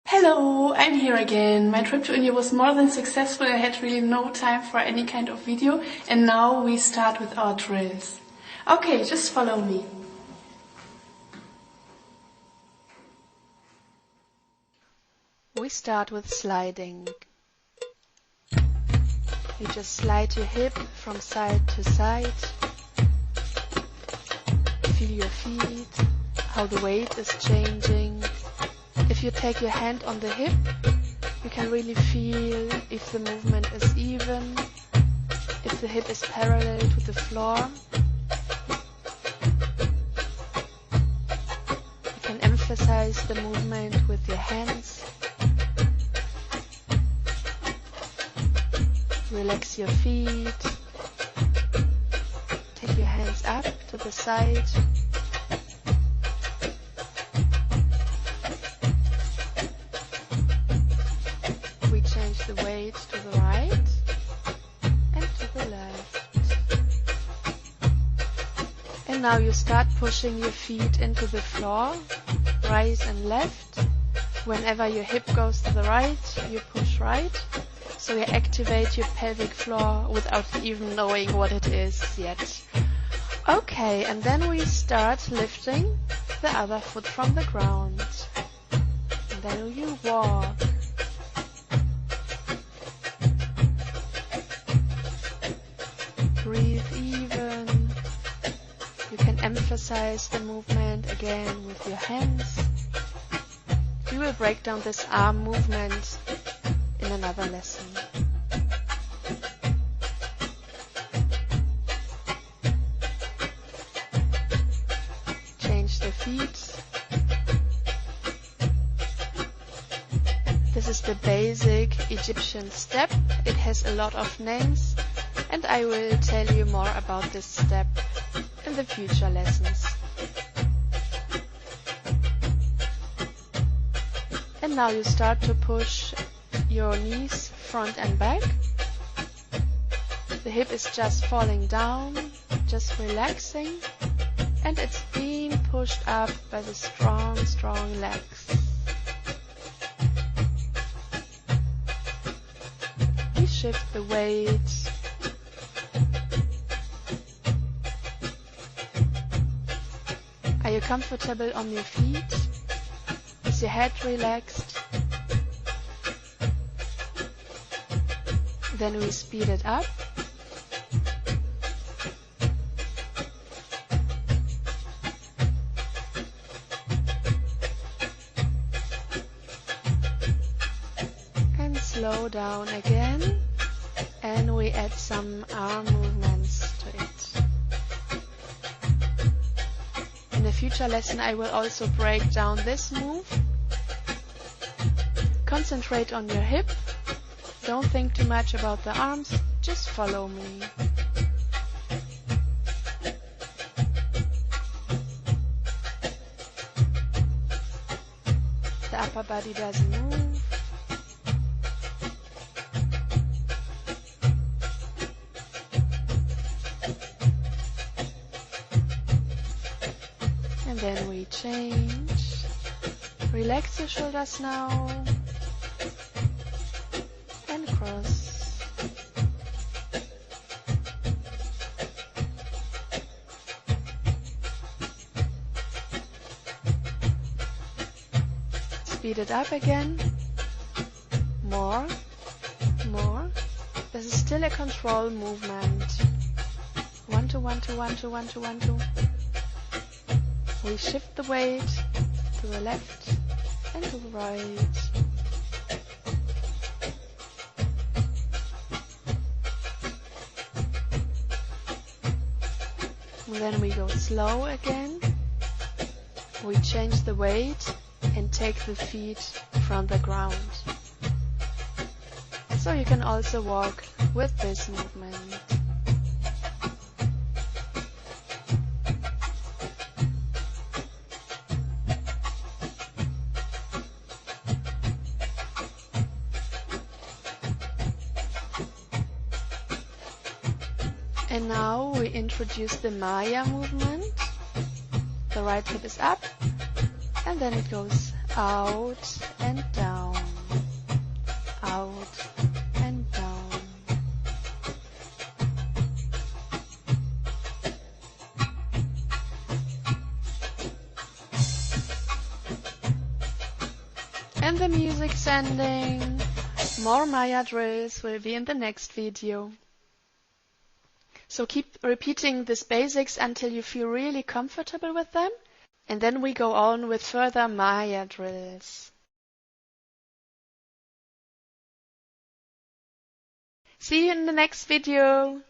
Hello, I'm here again. My trip to India was more than successful. I had really no time for any kind of video, and now we start with our drills. Okay, just follow me. We start with sliding. You just slide your hip from side to side. Feel your feet, how the weight is changing. If you take your hand on the hip, you can really feel if the movement is even, if the hip is parallel to the floor. You can emphasize the movement with your hands. Relax your feet. Take your hands up to the side. We change the weight to the right and to the left. And now you start pushing your feet into the floor, right and left. Whenever your hip goes to the right, you push right. So you activate your pelvic floor without even knowing what it is yet. Okay, and then we start lifting the other foot from the ground. And then you walk. Breathe even. You can emphasize the movement again with your hands. We will break down this arm movement in another lesson. Change the feet. This is the basic Egyptian step. It has a lot of names, and I will tell you more about this step in the future lessons. And now you start to push your knees front and back. The hip is just falling down, just relaxing, and it's being pushed up by the strong legs. We shift the weight. Are you comfortable on your feet? Is your head relaxed? Then we speed it up. And slow down again. And we add some arm movements to it. In a future lesson I will also break down this move. Concentrate on your hip. Don't think too much about the arms, just follow me. The upper body doesn't move. And then we change. Relax your shoulders now. Cross. Speed it up again. More. This is still a control movement. 1, 2, 1, 2, 1, 2, 1, 2, 1, 2. We shift the weight to the left and to the right. And then we go slow again. We change the weight and take the feet from the ground. So you can also walk with this movement. And now we introduce the Maya movement. The right hip is up, and then it goes out and down. And the music's ending. More Maya drills will be in the next video. So keep repeating these basics until you feel really comfortable with them. And then we go on with further Maya drills. See you in the next video.